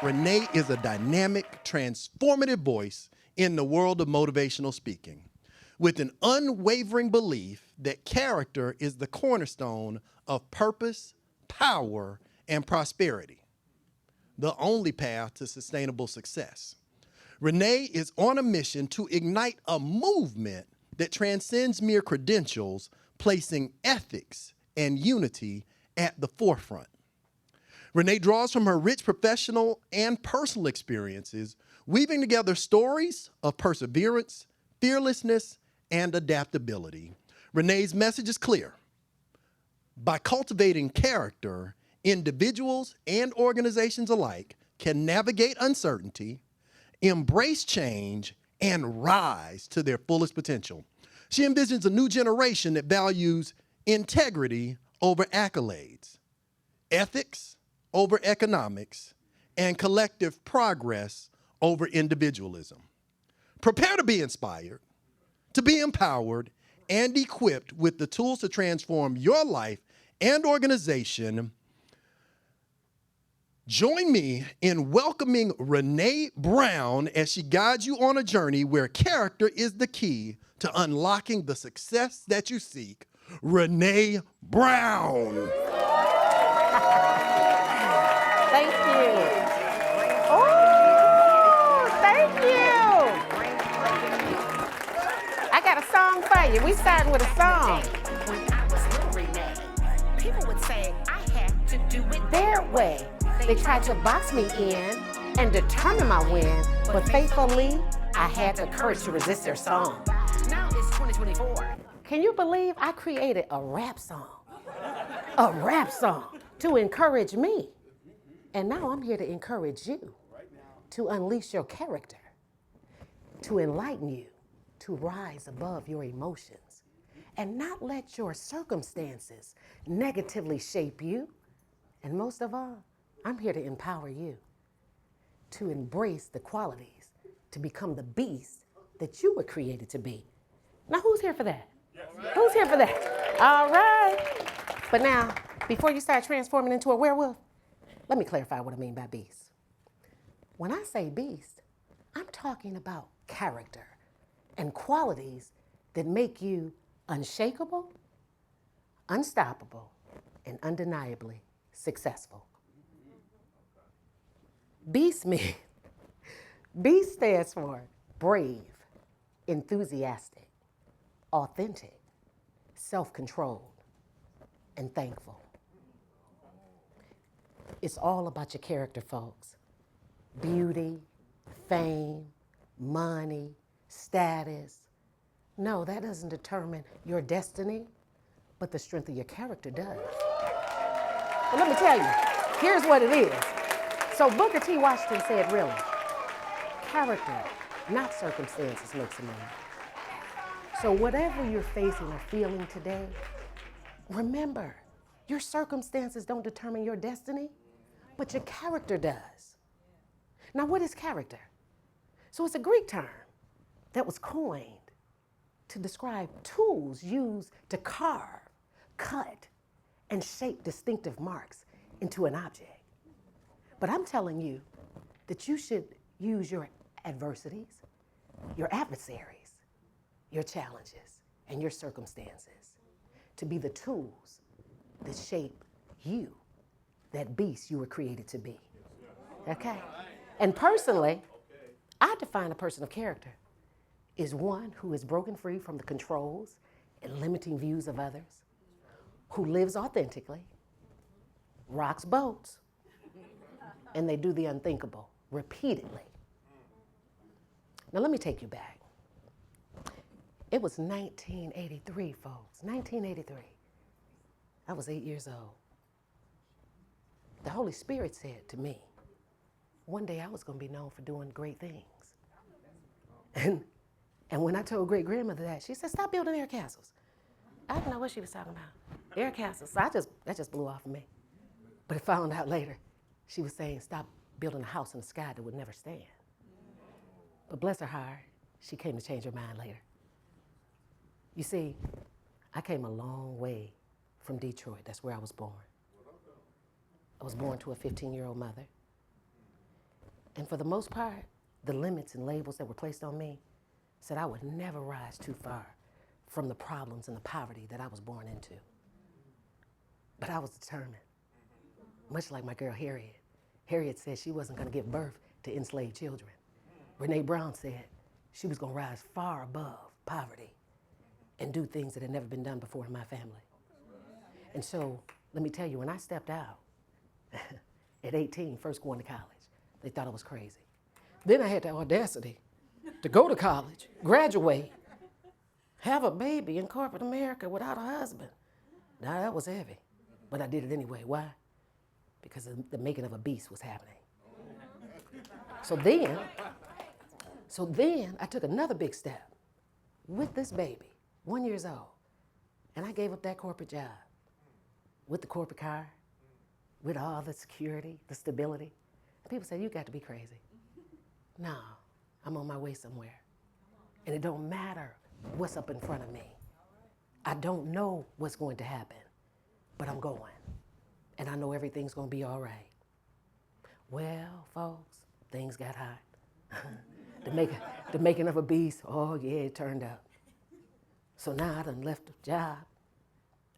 Renee is a dynamic, transformative voice in the world of motivational speaking, with an unwavering belief that character is the cornerstone of purpose, power, and prosperity, the only path to sustainable success. Renee is on a mission to ignite a movement that transcends mere credentials, placing ethics and unity at the forefront. Renee draws from her rich professional and personal experiences, weaving together stories of perseverance, fearlessness, and adaptability. Renee's message is clear. By cultivating character, individuals and organizations alike can navigate uncertainty, embrace change, and rise to their fullest potential. She envisions a new generation that values integrity over accolades, ethics over economics, and collective progress over individualism. Prepare to be inspired, to be empowered, and equipped with the tools to transform your life and organization. Join me in welcoming Renee Brown as she guides you on a journey where character is the key to unlocking the success that you seek. Renee Brown. Thank you. Oh, thank you. I got a song for you. We starting with a song. When I was little Renee, people would say I had to do it Their way. They tried to box me in and determine my win, but faithfully, I had the courage to resist their song. Now it's 2024. Can you believe I created a rap song? A rap song to encourage me. And now I'm here to encourage you to unleash your character, to enlighten you, to rise above your emotions, and not let your circumstances negatively shape you. And most of all, I'm here to empower you to embrace the qualities, to become the beast that you were created to be. Now, who's here for that? Who's here for that? All right. But now, before you start transforming into a werewolf, let me clarify what I mean by beast. When I say beast, I'm talking about character and qualities that make you unshakable, unstoppable, and undeniably successful. Beast me. Beast stands for brave, enthusiastic, authentic, self-controlled, and thankful. It's all about your character, folks. Beauty, fame, money, status. No, that doesn't determine your destiny, but the strength of your character does. But let me tell you, here's what it is. So Booker T. Washington said, really, character, not circumstances, makes a man. So whatever you're facing or feeling today, remember, your circumstances don't determine your destiny, but your character does. Now, what is character? So it's a Greek term that was coined to describe tools used to carve, cut, and shape distinctive marks into an object. But I'm telling you that you should use your adversities, your adversaries, your challenges, and your circumstances to be the tools that shape you, that beast you were created to be. Okay? And personally, I define a person of character as one who is broken free from the controls and limiting views of others, who lives authentically, rocks boats, and they do the unthinkable repeatedly. Now let me take you back. It was 1983, folks, 1983. I was 8 years old. The Holy Spirit said to me, one day I was going to be known for doing great things. And when I told great grandmother that, she said, stop building air castles. I didn't know what she was talking about. Air castles. So that just blew off of me. But I found out later, she was saying, stop building a house in the sky that would never stand. But bless her heart, she came to change her mind later. You see, I came a long way from Detroit. That's where I was born. I was born to a 15-year-old mother. And for the most part, the limits and labels that were placed on me said I would never rise too far from the problems and the poverty that I was born into. But I was determined, much like my girl Harriet. Harriet said she wasn't going to give birth to enslaved children. Brene Brown said she was going to rise far above poverty and do things that had never been done before in my family. And so, let me tell you, when I stepped out at 18, first going to college, they thought I was crazy. Then I had the audacity to go to college, graduate, have a baby in corporate America without a husband. Now that was heavy, but I did it anyway. Why? Because the making of a beast was happening. So then I took another big step with this baby, 1 year old, and I gave up that corporate job with the corporate car, with all the security, the stability. And people say, you got to be crazy. No, I'm on my way somewhere. And it don't matter what's up in front of me. I don't know what's going to happen, but I'm going. And I know everything's going to be all right. Well, folks, things got hot. the making of a beast, oh yeah, it turned out. So now I done left the job.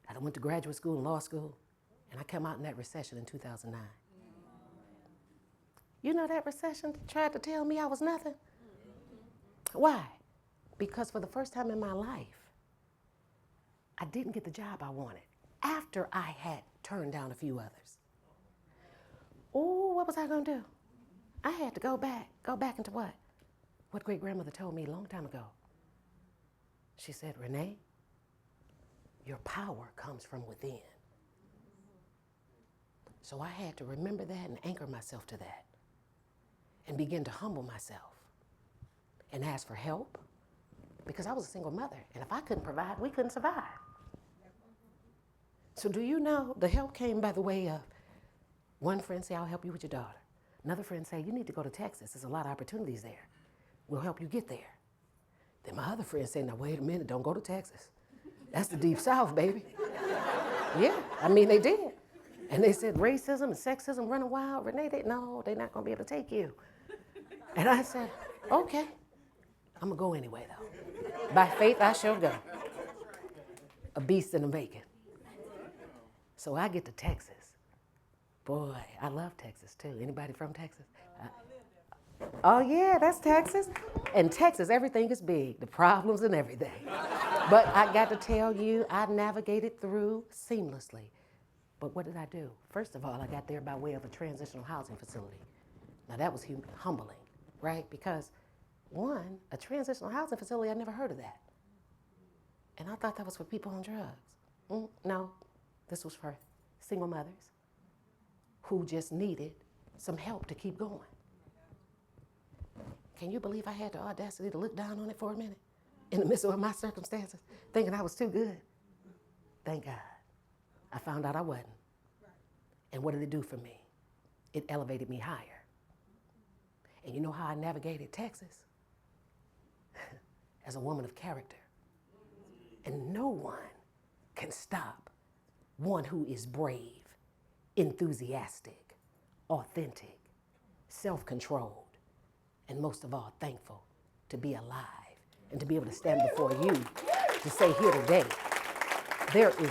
I done went to graduate school and law school, and I came out in that recession in 2009. You know that recession tried to tell me I was nothing? Why? Because for the first time in my life, I didn't get the job I wanted after I had turned down a few others. Oh, what was I gonna do? I had to go back into what? What great-grandmother told me a long time ago. She said, Renee, your power comes from within. So I had to remember that and anchor myself to that and begin to humble myself and ask for help because I was a single mother. And if I couldn't provide, we couldn't survive. So do you know the help came by the way of one friend say, I'll help you with your daughter. Another friend say, you need to go to Texas. There's a lot of opportunities there. We'll help you get there. Then my other friend said, now wait a minute, don't go to Texas. That's the deep South, baby. Yeah, I mean, they did. And they said racism and sexism running wild. Renee, they're not gonna be able to take you. And I said, okay, I'm gonna go anyway though. By faith, I shall go. A beast in the making. So I get to Texas. Boy, I love Texas too. Anybody from Texas? Oh yeah, that's Texas. And Texas, everything is big, the problems and everything. But I got to tell you, I navigated through seamlessly. But what did I do? First of all, I got there by way of a transitional housing facility. Now that was humbling, right? Because one, a transitional housing facility, I never heard of that. And I thought that was for people on drugs. No, this was for single mothers who just needed some help to keep going. Can you believe I had the audacity to look down on it for a minute in the midst of my circumstances, thinking I was too good? Thank God. I found out I wasn't. And what did it do for me? It elevated me higher. And you know how I navigated Texas? As a woman of character. And no one can stop one who is brave, enthusiastic, authentic, self-controlled, and most of all, thankful to be alive and to be able to stand before you to say here today, there is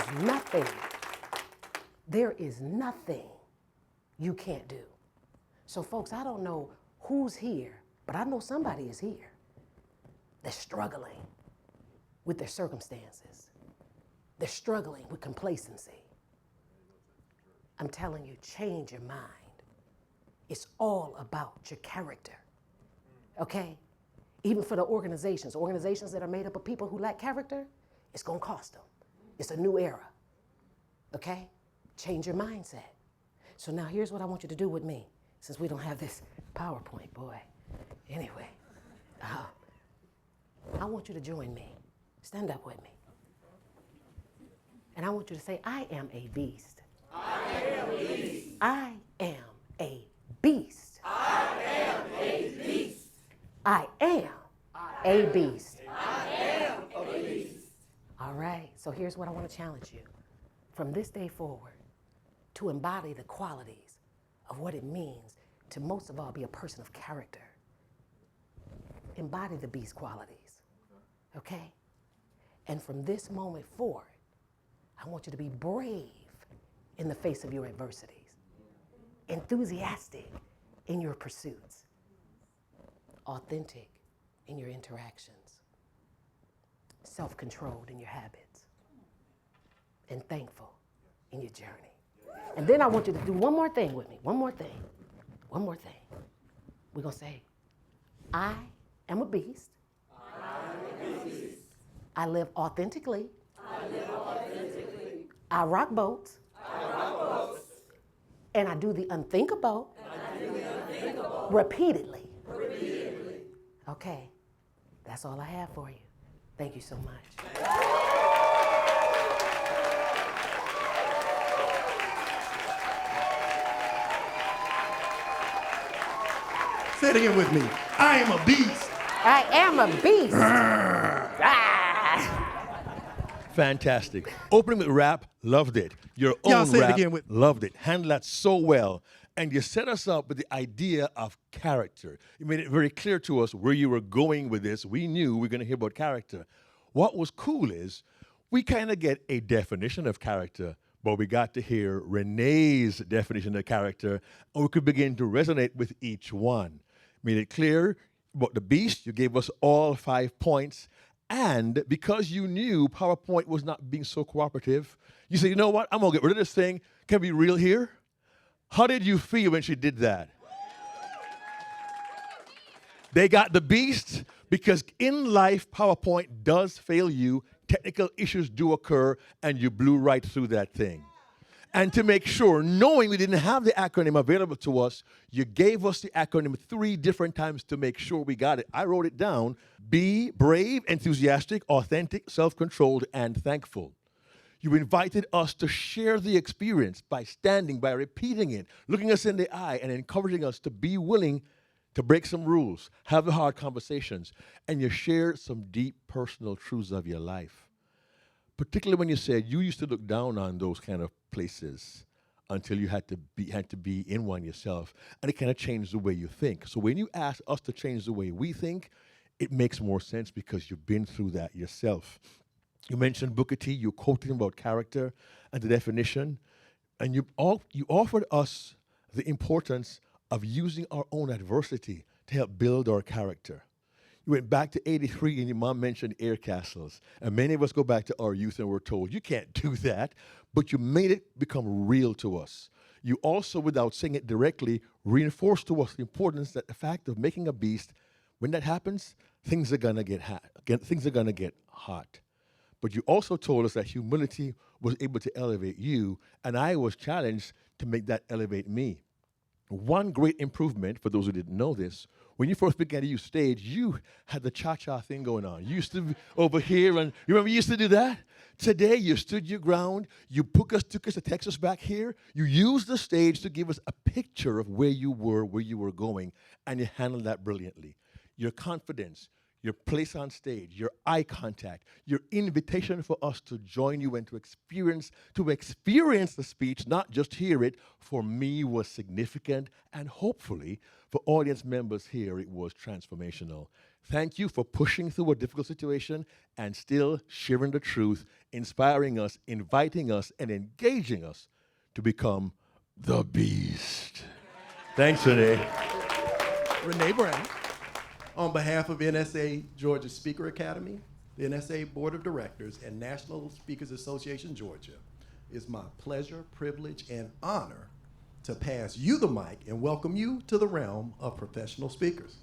nothing you can't do. So folks, I don't know who's here, but I know somebody is here that's struggling with their circumstances. They're struggling with complacency. I'm telling you, change your mind. It's all about your character, okay? Even for the organizations that are made up of people who lack character, it's gonna cost them. It's a new era, okay? Change your mindset. So now here's what I want you to do with me, since we don't have this PowerPoint, boy. Anyway, I want you to join me. Stand up with me. And I want you to say, I am a beast. I am a beast. I am a beast. I am a beast. I am a beast. I am a beast. All right, so here's what I want to challenge you. From this day forward, to embody the qualities of what it means to most of all be a person of character. Embody the Beast qualities, okay? And from this moment forward, I want you to be brave in the face of your adversities, enthusiastic in your pursuits, authentic in your interactions, self-controlled in your habits, and thankful in your journey. And then I want you to do one more thing with me, one more thing. We're gonna say, I am a beast. I live authentically. I rock boats. And I do the unthinkable. Repeatedly. Okay, that's all I have for you. Thank you so much. Say it again with me. I am a beast. I am a beast. Fantastic. Opening with rap, loved it. Your Y'all own say it rap, again with- loved it. Handled that so well. And you set us up with the idea of character. You made it very clear to us where you were going with this. We knew we were going to hear about character. What was cool is we kind of get a definition of character, but we got to hear Renee's definition of character, and we could begin to resonate with each one. Made it clear about the beast. You gave us all 5 points. And because you knew PowerPoint was not being so cooperative, you said, you know what? I'm going to get rid of this thing. Can we be real here? How did you feel when she did that? They got the beast because in life, PowerPoint does fail you. Technical issues do occur, and you blew right through that thing. And to make sure, knowing we didn't have the acronym available to us, you gave us the acronym 3 different times to make sure we got it. I wrote it down. Be brave, enthusiastic, authentic, self-controlled, and thankful. You invited us to share the experience by standing, by repeating it, looking us in the eye, and encouraging us to be willing to break some rules, have the hard conversations, and you shared some deep personal truths of your life. Particularly when you said you used to look down on those kind of places until you had to be in one yourself, and it kind of changed the way you think. So when you ask us to change the way we think, it makes more sense because you've been through that yourself. You mentioned Booker T, you quoted him about character and the definition, and you offered us the importance of using our own adversity to help build our character. You went back to 83 and your mom mentioned air castles, and many of us go back to our youth and we're told, you can't do that, but you made it become real to us. You also, without saying it directly, reinforced to us the importance that the fact of making a beast, when that happens, things are gonna get hot. But you also told us that humility was able to elevate you, and I was challenged to make that elevate me. One great improvement, for those who didn't know this, when you first began to use stage, you had the cha-cha thing going on. You used to be over here, and you remember you used to do that? Today, you stood your ground. You took us to Texas back here. You used the stage to give us a picture of where you were going, and you handled that brilliantly. Your confidence, your place on stage, your eye contact, your invitation for us to join you and to experience the speech, not just hear it, for me was significant, and hopefully for audience members here, it was transformational. Thank you for pushing through a difficult situation and still sharing the truth, inspiring us, inviting us, and engaging us to become the beast. Thanks, Renee. Renee Brown. On behalf of NSA Georgia Speaker Academy, the NSA Board of Directors, and National Speakers Association Georgia, it's my pleasure, privilege, and honor to pass you the mic and welcome you to the realm of professional speakers.